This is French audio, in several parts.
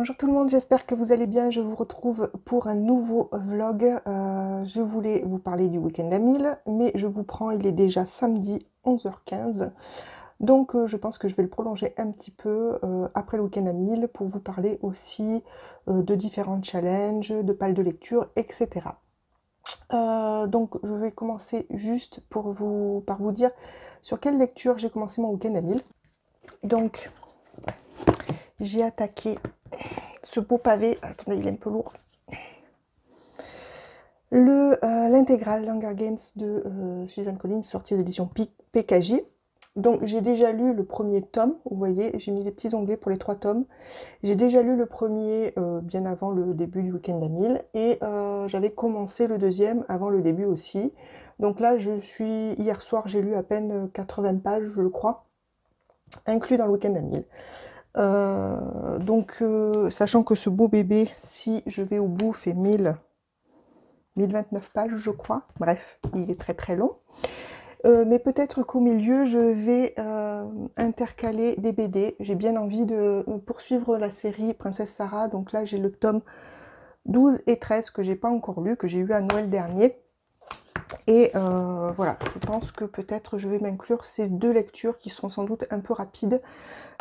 Bonjour tout le monde, j'espère que vous allez bien. Je vous retrouve pour un nouveau vlog. Je voulais vous parler du week-end à 1000, mais je vous prends, il est déjà samedi 11h15. Donc je pense que je vais le prolonger un petit peu après le week-end à 1000 pour vous parler aussi de différents challenges, de pales de lecture, etc. Donc je vais commencer juste par vous dire sur quelle lecture j'ai commencé mon week-end à 1000. Donc j'ai attaqué ce beau pavé, attendez il est un peu lourd, l'intégrale Hunger Games de Suzanne Collins, sortie aux éditions PKJ. Donc j'ai déjà lu le premier tome, vous voyez, j'ai mis les petits onglets pour les 3 tomes. J'ai déjà lu le premier bien avant le début du week-end à 1000 et j'avais commencé le deuxième avant le début aussi. Donc là hier soir j'ai lu à peine 80 pages je le crois, inclus dans le week-end à 1000. Sachant que ce beau bébé, si je vais au bout, fait 1029 pages je crois, bref, il est très très long. Mais peut-être qu'au milieu, je vais intercaler des BD. J'ai bien envie de poursuivre la série Princesse Sarah. Donc là, j'ai le tome 12 et 13 que j'ai pas encore lu, que j'ai eu à Noël dernier. Et voilà, je pense que peut-être je vais m'inclure ces 2 lectures qui sont sans doute un peu rapides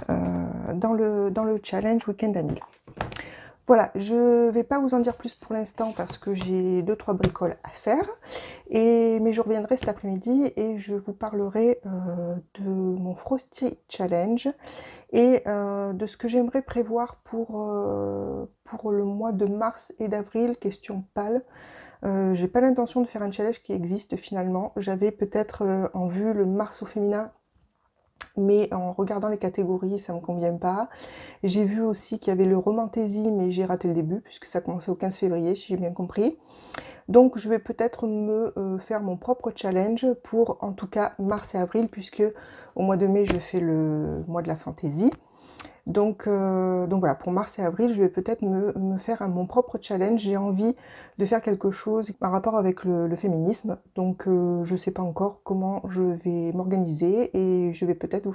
dans le challenge Week-end à 1000. Voilà, je ne vais pas vous en dire plus pour l'instant parce que j'ai 2-3 bricoles à faire. Mais je reviendrai cet après-midi et je vous parlerai de mon Frosty Challenge et de ce que j'aimerais prévoir pour le mois de mars et d'avril, question pâle. J'ai pas l'intention de faire un challenge qui existe finalement. J'avais peut-être en vue le mars au féminin, mais en regardant les catégories, ça me convient pas. J'ai vu aussi qu'il y avait le Romantaisie, mais j'ai raté le début, puisque ça commençait au 15 février, si j'ai bien compris. Donc je vais peut-être me faire mon propre challenge pour, en tout cas, mars et avril, puisque au mois de mai, je fais le mois de la fantaisie. Donc voilà, pour mars et avril, je vais peut-être me faire mon propre challenge. J'ai envie de faire quelque chose par rapport avec le féminisme. Donc je ne sais pas encore comment je vais m'organiser et je vais peut-être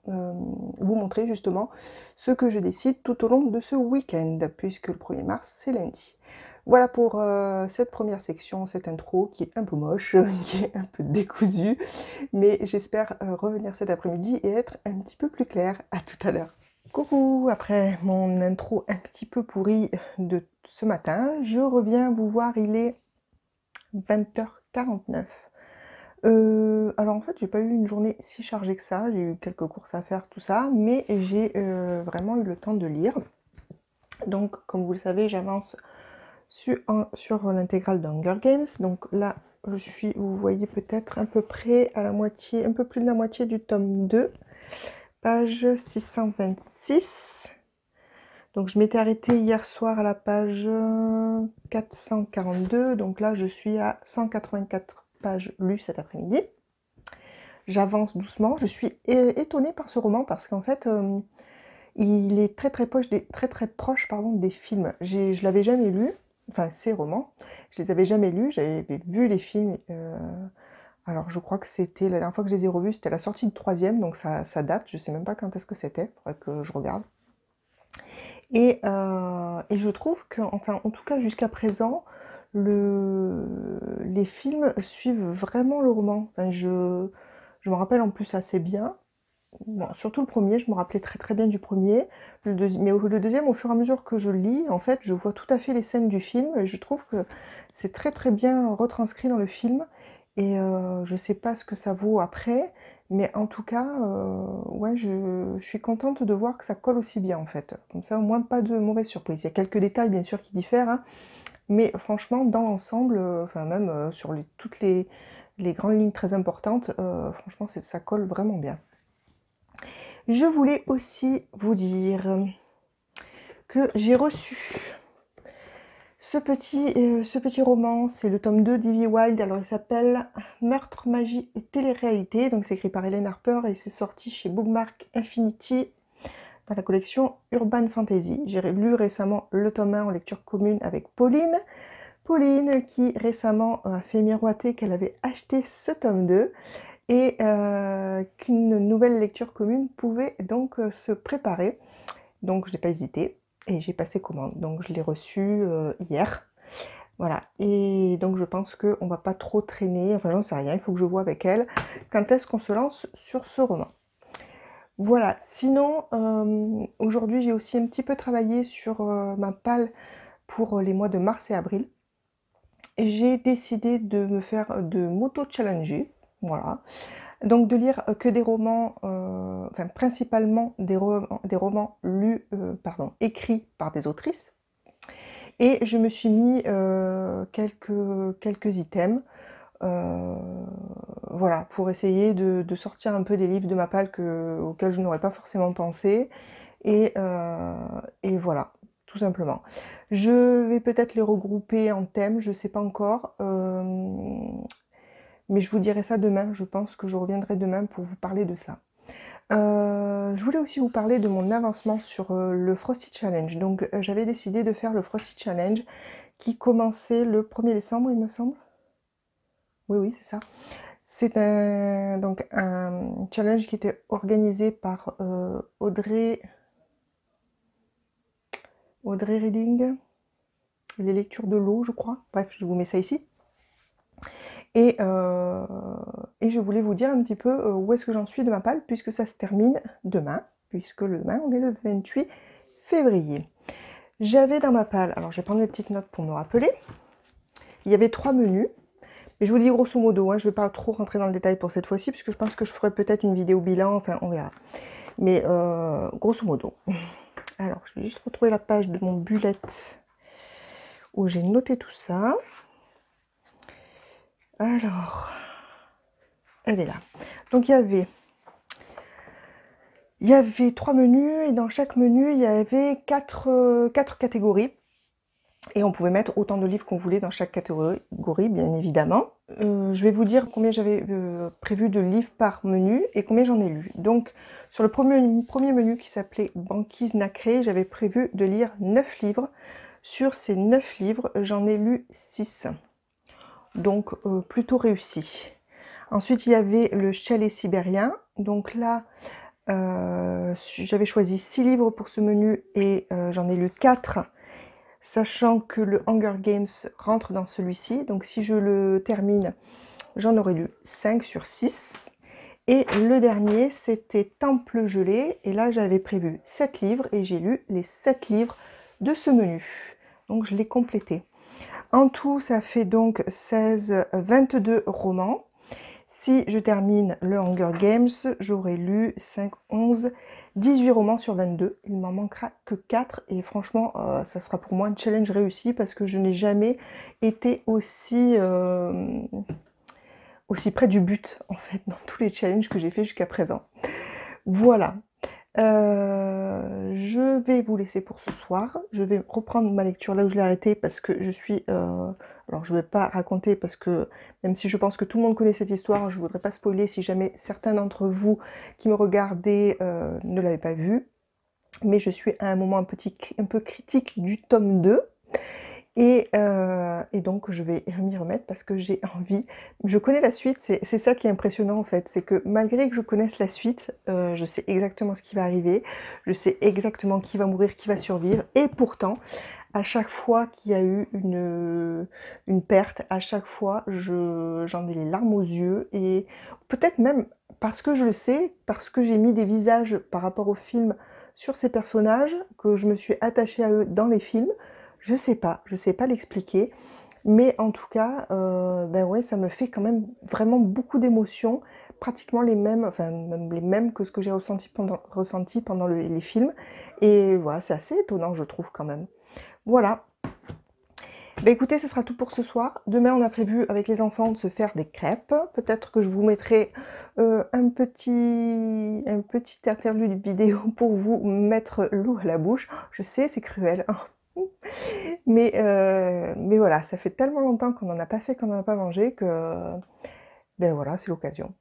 vous montrer justement ce que je décide tout au long de ce week-end, puisque le 1er mars, c'est lundi. Voilà pour cette première section, cette intro qui est un peu moche, qui est un peu décousue, mais j'espère revenir cet après-midi et être un petit peu plus claire. À tout à l'heure. Coucou, après mon intro un petit peu pourrie de ce matin, je reviens vous voir, il est 20h49. Alors en fait, j'ai pas eu une journée si chargée que ça, j'ai eu quelques courses à faire, tout ça, mais j'ai vraiment eu le temps de lire. Donc, comme vous le savez, j'avance sur l'intégrale d'Hunger Games. Donc là, je suis, vous voyez peut-être à peu près à la moitié, un peu plus de la moitié du tome 2. Page 626. Donc je m'étais arrêtée hier soir à la page 442. Donc là, je suis à 184 pages lues cet après-midi. J'avance doucement. Je suis étonnée par ce roman parce qu'en fait, il est très proche des films. Je l'avais jamais lu. Enfin, ces romans. Je les avais jamais lus. J'avais vu les films. Alors je crois que c'était la dernière fois que je les ai revus, c'était la sortie du 3e, donc ça date, je sais même pas quand est-ce que c'était, faudrait que je regarde. Et je trouve que, enfin en tout cas jusqu'à présent, les films suivent vraiment le roman. Enfin, je me rappelle en plus assez bien. Bon, surtout le premier, je me rappelais très bien du premier. Mais le deuxième, au fur et à mesure que je lis, en fait, je vois tout à fait les scènes du film. Et je trouve que c'est très bien retranscrit dans le film. Et je sais pas ce que ça vaut après. Mais en tout cas, ouais, je suis contente de voir que ça colle aussi bien, en fait. Comme ça, au moins, pas de mauvaise surprise. Il y a quelques détails, bien sûr, qui diffèrent. Hein, mais franchement, dans l'ensemble, enfin même sur toutes les grandes lignes très importantes, franchement, ça colle vraiment bien. Je voulais aussi vous dire que j'ai reçu ce petit roman, c'est le tome 2 d'Ivy Wilde, alors il s'appelle Meurtre, magie et télé-réalité, donc c'est écrit par Hélène Harper et c'est sorti chez Bookmark Infinity dans la collection Urban Fantasy. J'ai lu récemment le tome 1 en lecture commune avec Pauline. Pauline qui récemment a fait miroiter qu'elle avait acheté ce tome 2 et qu'une nouvelle lecture commune pouvait donc se préparer. Donc je n'ai pas hésité. et j'ai passé commande. Donc je l'ai reçu hier. Voilà, et donc je pense qu'on va pas trop traîner, enfin j'en sais rien, il faut que je vois avec elle quand est-ce qu'on se lance sur ce roman. Voilà, sinon aujourd'hui j'ai aussi un petit peu travaillé sur ma palle pour les mois de mars et avril. J'ai décidé de me faire de m'auto-challenger, voilà. Donc de lire que des romans, enfin principalement des romans lus, pardon, écrits par des autrices. Et je me suis mis quelques items, voilà, pour essayer de sortir un peu des livres de ma palle auxquels je n'aurais pas forcément pensé. Et voilà, tout simplement. Je vais peut-être les regrouper en thèmes, je ne sais pas encore. Mais je vous dirai ça demain, je pense que je reviendrai demain pour vous parler de ça. Je voulais aussi vous parler de mon avancement sur le Frosty Challenge. Donc j'avais décidé de faire le Frosty Challenge qui commençait le 1er décembre, il me semble. Oui, c'est ça. C'est donc un challenge qui était organisé par Audrey Reading, les lectures de l'eau, je crois. Bref, je vous mets ça ici. Et je voulais vous dire un petit peu où est-ce que j'en suis de ma palle, puisque ça se termine demain, puisque demain on est le 28 février. J'avais dans ma palle, alors je vais prendre mes petites notes pour me rappeler, il y avait 3 menus, mais je vous dis grosso modo, hein, je ne vais pas trop rentrer dans le détail pour cette fois-ci, puisque je pense que je ferai peut-être une vidéo bilan, enfin on verra. Mais grosso modo. Alors, je vais juste retrouver la page de mon bullet où j'ai noté tout ça. Alors, elle est là. Donc il y avait 3 menus et dans chaque menu il y avait 4 catégories. Et on pouvait mettre autant de livres qu'on voulait dans chaque catégorie, bien évidemment. Je vais vous dire combien j'avais prévu de livres par menu et combien j'en ai lu. Donc sur le premier menu qui s'appelait Banquise nacrée, j'avais prévu de lire 9 livres. Sur ces 9 livres, j'en ai lu 6. Donc plutôt réussi. Ensuite, il y avait le Chalet sibérien. Donc là, j'avais choisi 6 livres pour ce menu et j'en ai lu 4, sachant que le Hunger Games rentre dans celui-ci. Donc si je le termine, j'en aurais lu 5 sur 6. Et le dernier, c'était Temple gelé. Et là, j'avais prévu 7 livres et j'ai lu les 7 livres de ce menu. Donc je l'ai complété. En tout, ça fait donc 22 romans. Si je termine le Hunger Games, j'aurai lu 5, 11, 18 romans sur 22. Il m'en manquera que 4 et franchement, ça sera pour moi un challenge réussi parce que je n'ai jamais été aussi près du but en fait dans tous les challenges que j'ai fait jusqu'à présent. Voilà. Je vais vous laisser pour ce soir. Je vais reprendre ma lecture là où je l'ai arrêtée parce que je suis... alors je ne vais pas raconter parce que même si je pense que tout le monde connaît cette histoire, je ne voudrais pas spoiler si jamais certains d'entre vous qui me regardaient ne l'avaient pas vue. Mais je suis à un moment un peu critique du tome 2. Et donc je vais m'y remettre parce que j'ai envie. Je connais la suite, c'est ça qui est impressionnant en fait, c'est que malgré que je connaisse la suite, je sais exactement ce qui va arriver, je sais exactement qui va mourir, qui va survivre, et pourtant, à chaque fois qu'il y a eu une perte, à chaque fois, j'en ai les larmes aux yeux, et peut-être même parce que je le sais, parce que j'ai mis des visages par rapport au film sur ces personnages, que je me suis attachée à eux dans les films. Je sais pas l'expliquer, mais en tout cas, ben ouais, ça me fait quand même vraiment beaucoup d'émotions, pratiquement les mêmes, enfin même les mêmes que ce que j'ai ressenti pendant les films, et voilà, c'est assez étonnant je trouve quand même. Voilà. Ben écoutez, ce sera tout pour ce soir. Demain, on a prévu avec les enfants de se faire des crêpes. Peut-être que je vous mettrai un petit interlude vidéo pour vous mettre l'eau à la bouche. Je sais, c'est cruel. Mais voilà, ça fait tellement longtemps qu'on n'en a pas fait, qu'on n'en a pas mangé que, ben voilà, c'est l'occasion.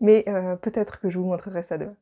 Mais peut-être que je vous montrerai ça demain.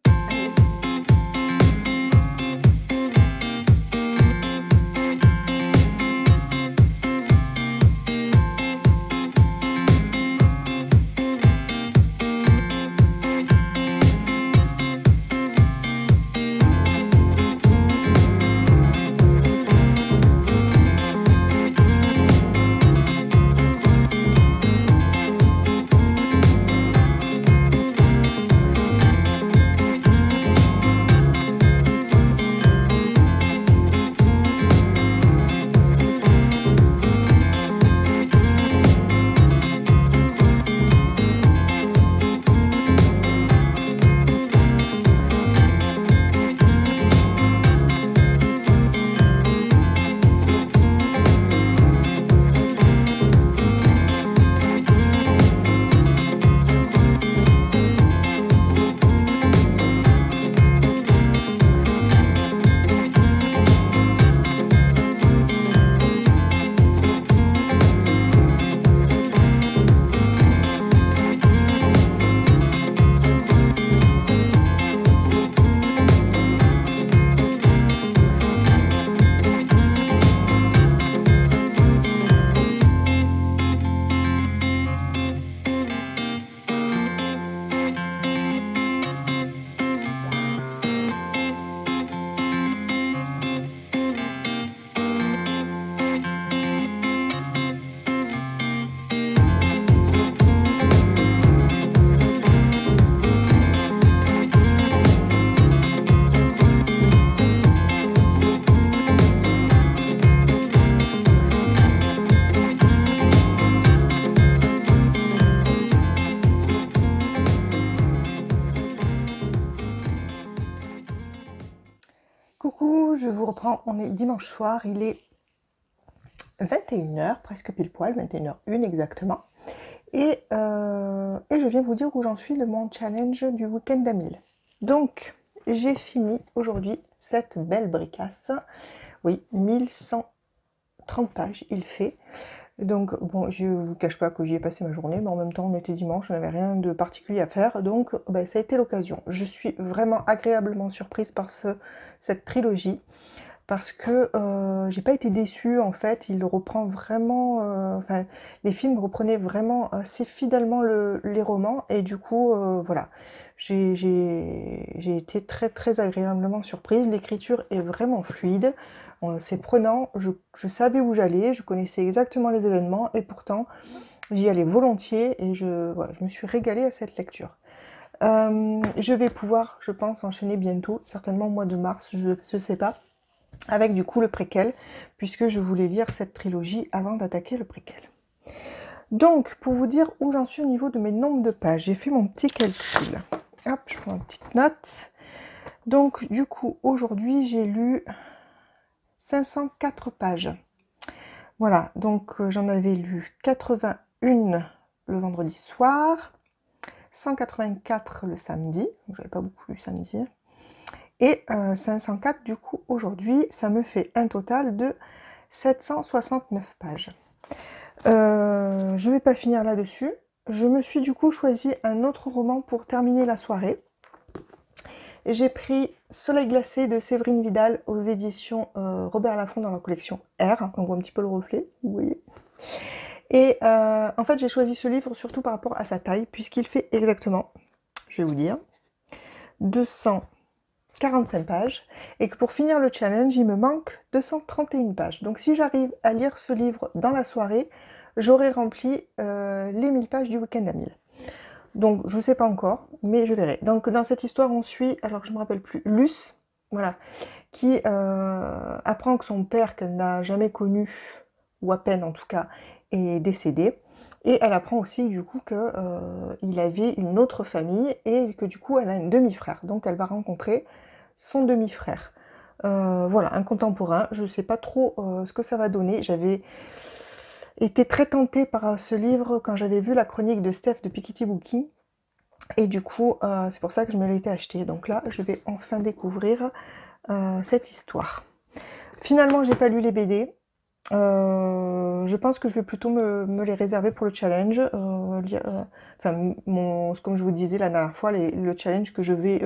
coup, je vous reprends, on est dimanche soir, il est 21h, presque pile poil, 21h01 exactement. Et je viens vous dire où j'en suis de mon challenge du week-end à 1000. Donc, j'ai fini aujourd'hui cette belle bricasse. Oui, 1130 pages il fait. Donc, bon, je ne vous cache pas que j'y ai passé ma journée, mais en même temps, on était dimanche, je n'avais rien de particulier à faire, donc ben, ça a été l'occasion. Je suis vraiment agréablement surprise par cette trilogie, parce que j'ai pas été déçue, en fait, il reprend vraiment... enfin, les films reprenaient vraiment assez fidèlement les romans, et du coup, voilà, j'ai été très très agréablement surprise. L'écriture est vraiment fluide. C'est prenant, je savais où j'allais, je connaissais exactement les événements et pourtant j'y allais volontiers et voilà, je me suis régalée à cette lecture. Je vais pouvoir, je pense, enchaîner bientôt, certainement au mois de mars, je ne sais pas, avec du coup le préquel, puisque je voulais lire cette trilogie avant d'attaquer le préquel. Donc, pour vous dire où j'en suis au niveau de mes nombres de pages, j'ai fait mon petit calcul. Hop, je prends une petite note. Donc, du coup, aujourd'hui, j'ai lu 504 pages. Voilà, donc j'en avais lu 81 le vendredi soir, 184 le samedi, j'avais pas beaucoup lu samedi, et 504 du coup aujourd'hui, ça me fait un total de 769 pages. Je vais pas finir là-dessus, je me suis du coup choisi un autre roman pour terminer la soirée. J'ai pris Soleil glacé de Séverine Vidal aux éditions Robert Laffont dans la collection R. On voit un petit peu le reflet, vous voyez. Et en fait, j'ai choisi ce livre surtout par rapport à sa taille, puisqu'il fait exactement, je vais vous dire, 245 pages. Et que pour finir le challenge, il me manque 231 pages. Donc si j'arrive à lire ce livre dans la soirée, j'aurai rempli les 1000 pages du week-end à 1000. Donc, je ne sais pas encore, mais je verrai. Donc, dans cette histoire, on suit, alors je ne me rappelle plus, Luce, voilà, qui apprend que son père, qu'elle n'a jamais connu, ou à peine en tout cas, est décédé. Et elle apprend aussi, du coup, qu'il avait une autre famille et que, du coup, elle a un demi-frère. Donc, elle va rencontrer son demi-frère. Voilà, un contemporain. Je ne sais pas trop ce que ça va donner. J'avais été très tentée par ce livre quand j'avais vu la chronique de Steph de Piketty Booking. Et du coup, c'est pour ça que je me l'étais acheté. Donc là, je vais enfin découvrir cette histoire. Finalement, j'ai pas lu les BD. Je pense que je vais plutôt me les réserver pour le challenge. Enfin, comme je vous disais la dernière fois, le challenge que je vais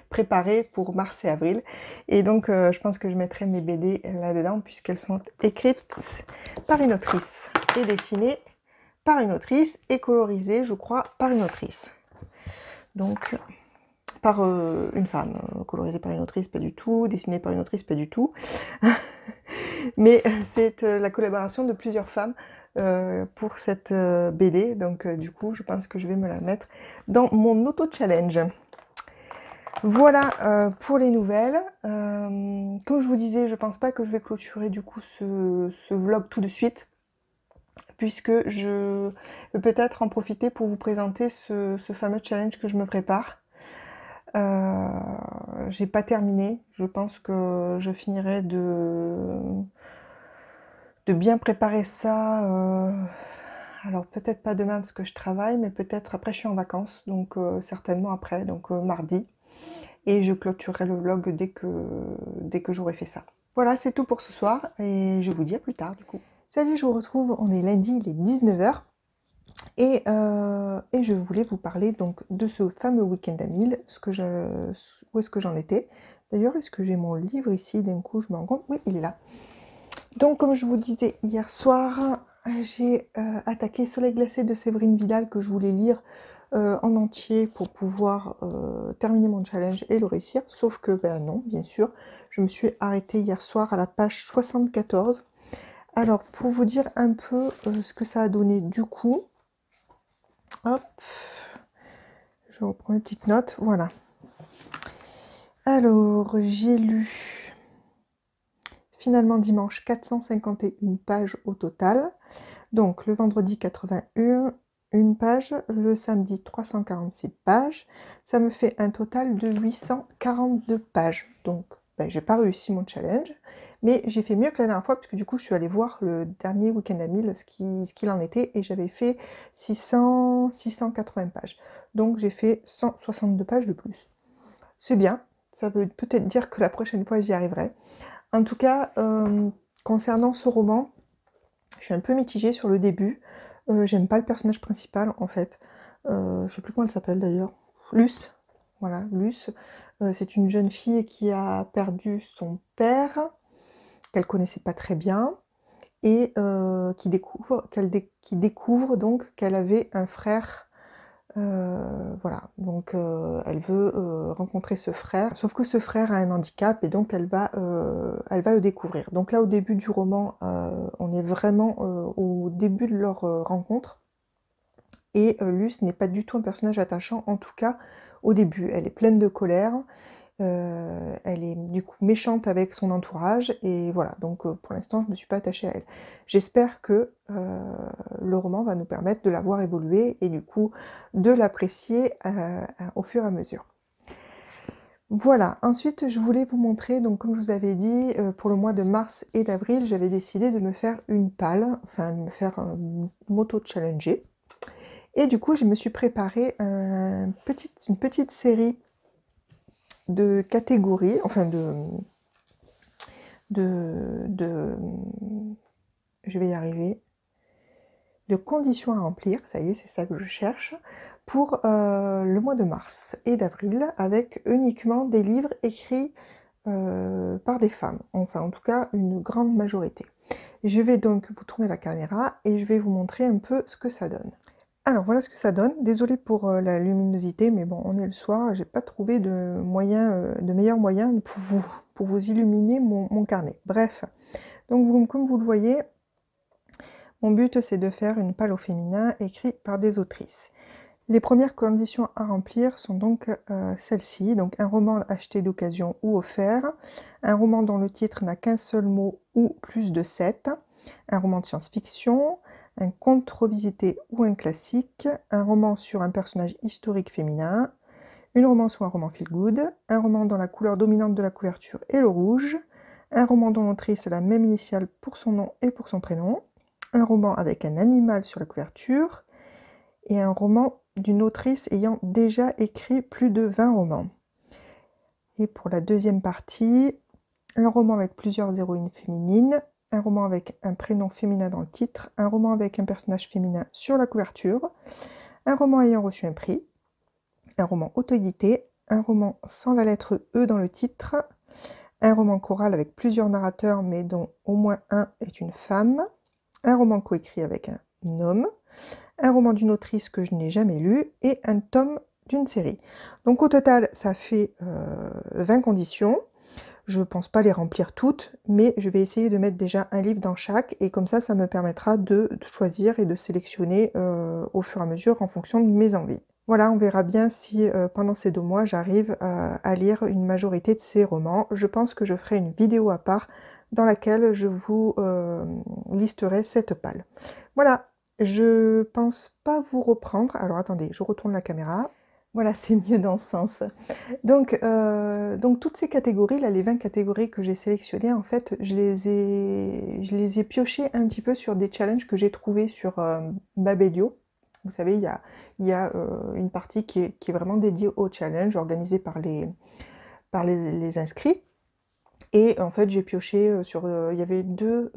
préparer pour mars et avril. Et donc, je pense que je mettrai mes BD là-dedans, puisqu'elles sont écrites par une autrice et dessinées par une autrice et colorisée, je crois, par une autrice. Donc, par une femme. Colorisée par une autrice, pas du tout. Dessinée par une autrice, pas du tout. Mais c'est la collaboration de plusieurs femmes pour cette BD. Donc, du coup, je pense que je vais me la mettre dans mon auto-challenge. Voilà pour les nouvelles. Comme je vous disais, je pense pas que je vais clôturer du coup ce vlog tout de suite, puisque je vais peut-être en profiter pour vous présenter ce fameux challenge que je me prépare. J'ai pas terminé, je pense que je finirai de bien préparer ça, alors peut-être pas demain parce que je travaille, mais peut-être après je suis en vacances, donc certainement après, donc mardi, et je clôturerai le vlog dès que j'aurai fait ça. Voilà, c'est tout pour ce soir, et je vous dis à plus tard du coup. Salut, je vous retrouve, on est lundi, il est 19h, et je voulais vous parler donc de ce fameux week-end à 1000, où est-ce que j'en étais. D'ailleurs, est-ce que j'ai mon livre ici? D'un coup, je me rends compte, oui, il est là. Donc, comme je vous disais hier soir, j'ai attaqué Soleil glacé de Séverine Vidal, que je voulais lire en entier pour pouvoir terminer mon challenge et le réussir. Sauf que, ben non, bien sûr, je me suis arrêtée hier soir à la page 74. Alors, pour vous dire un peu ce que ça a donné du coup, hop, je reprends une petite note, voilà. Alors, j'ai lu finalement dimanche 451 pages au total. Donc, le vendredi 81, une page, le samedi 346 pages, ça me fait un total de 842 pages. Donc, ben, j'ai pas réussi mon challenge, mais j'ai fait mieux que la dernière fois, parce que du coup, je suis allée voir le dernier week-end à 1000 ce qu'il en était, et j'avais fait 680 pages. Donc, j'ai fait 162 pages de plus. C'est bien, ça veut peut-être dire que la prochaine fois, j'y arriverai. En tout cas, concernant ce roman, je suis un peu mitigée sur le début. J'aime pas le personnage principal, en fait. Je sais plus comment elle s'appelle, d'ailleurs. Luce. Voilà, Luce. C'est une jeune fille qui a perdu son père, qu'elle connaissait pas très bien, et qui découvre donc qu'elle avait un frère. Voilà, donc elle veut rencontrer ce frère, sauf que ce frère a un handicap et donc elle va le découvrir. Donc là, au début du roman, on est vraiment au début de leur rencontre, et Luce n'est pas du tout un personnage attachant, en tout cas au début. Elle est pleine de colère, elle est du coup méchante avec son entourage, et voilà, donc pour l'instant je ne me suis pas attachée à elle. J'espère que le roman va nous permettre de la voir évoluer et du coup de l'apprécier au fur et à mesure. Voilà, ensuite je voulais vous montrer, donc comme je vous avais dit, pour le mois de mars et d'avril, j'avais décidé de me faire une palle, enfin de me faire m'auto-challenger. Et du coup je me suis préparé une petite série de catégories, enfin je vais y arriver, de conditions à remplir, ça y est, c'est ça que je cherche, pour le mois de mars et d'avril, avec uniquement des livres écrits par des femmes, enfin en tout cas une grande majorité. Je vais donc vous tourner la caméra et je vais vous montrer un peu ce que ça donne. Alors voilà ce que ça donne. Désolée pour la luminosité, mais bon, on est le soir, j'ai pas trouvé de meilleur moyen pour vous illuminer mon carnet. Bref, donc comme vous le voyez, mon but c'est de faire une palle au féminin écrite par des autrices. Les premières conditions à remplir sont donc celles-ci, donc un roman acheté d'occasion ou offert, un roman dont le titre n'a qu'un seul mot ou plus de 7, un roman de science-fiction, un conte revisité ou un classique, un roman sur un personnage historique féminin, une romance ou un roman feel-good, un roman dont la couleur dominante de la couverture est le rouge, un roman dont l'autrice a la même initiale pour son nom et pour son prénom, un roman avec un animal sur la couverture, et un roman d'une autrice ayant déjà écrit plus de 20 romans. Et pour la deuxième partie, un roman avec plusieurs héroïnes féminines, un roman avec un prénom féminin dans le titre, un roman avec un personnage féminin sur la couverture, un roman ayant reçu un prix, un roman auto-édité, un roman sans la lettre E dans le titre, un roman choral avec plusieurs narrateurs mais dont au moins un est une femme, un roman coécrit avec un homme, un roman d'une autrice que je n'ai jamais lu et un tome d'une série. Donc au total, ça fait 20 conditions. Je ne pense pas les remplir toutes, mais je vais essayer de mettre déjà un livre dans chaque, et comme ça me permettra de choisir et de sélectionner au fur et à mesure en fonction de mes envies. Voilà, on verra bien si pendant ces 2 mois, j'arrive à lire une majorité de ces romans. Je pense que je ferai une vidéo à part dans laquelle je vous listerai cette palle. Voilà, je pense pas vous reprendre. Alors attendez, je retourne la caméra. Voilà, c'est mieux dans ce sens. Donc toutes ces catégories, là, les 20 catégories que j'ai sélectionnées, en fait, je les ai piochées un petit peu sur des challenges que j'ai trouvés sur Babelio. Vous savez, il y a une partie qui est vraiment dédiée aux challenges organisés par les inscrits. Et en fait, j'ai pioché il y avait deux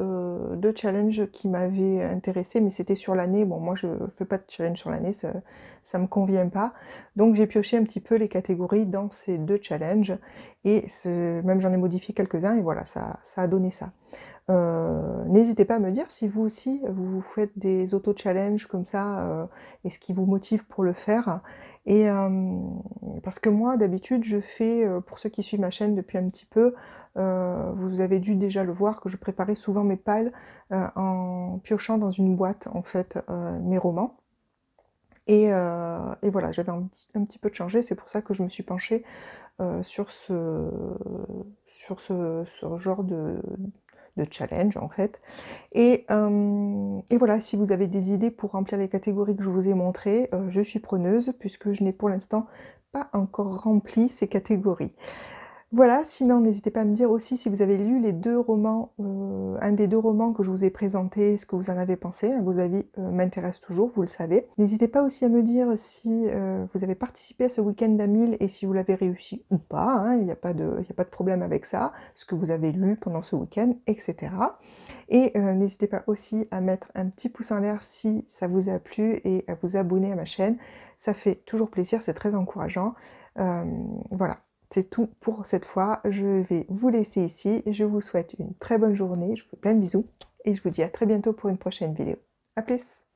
challenges qui m'avaient intéressée, mais c'était sur l'année. Bon, moi, je fais pas de challenge sur l'année, ça me convient pas. Donc, j'ai pioché un petit peu les catégories dans ces 2 challenges. Et même j'en ai modifié quelques-uns, et voilà, ça a donné ça. N'hésitez pas à me dire si vous aussi, vous faites des auto-challenges comme ça, et ce qui vous motive pour le faire. Et parce que moi, d'habitude, je fais, pour ceux qui suivent ma chaîne depuis un petit peu, vous avez dû déjà le voir, que je préparais souvent mes palles en piochant dans une boîte, en fait, mes romans. Et voilà, j'avais un petit peu de changer, c'est pour ça que je me suis penchée sur ce genre de de challenge en fait. Et voilà, si vous avez des idées pour remplir les catégories que je vous ai montrées, je suis preneuse puisque je n'ai pour l'instant pas encore rempli ces catégories. Voilà, sinon n'hésitez pas à me dire aussi si vous avez lu les 2 romans, un des 2 romans que je vous ai présentés, ce que vous en avez pensé, hein, vos avis m'intéressent toujours, vous le savez. N'hésitez pas aussi à me dire si vous avez participé à ce week-end à 1000 et si vous l'avez réussi ou pas, hein, il n'y a pas de problème avec ça, ce que vous avez lu pendant ce week-end, etc. Et n'hésitez pas aussi à mettre un petit pouce en l'air si ça vous a plu et à vous abonner à ma chaîne, ça fait toujours plaisir, c'est très encourageant. Voilà. C'est tout pour cette fois, je vais vous laisser ici, je vous souhaite une très bonne journée, je vous fais plein de bisous et je vous dis à très bientôt pour une prochaine vidéo. À plus!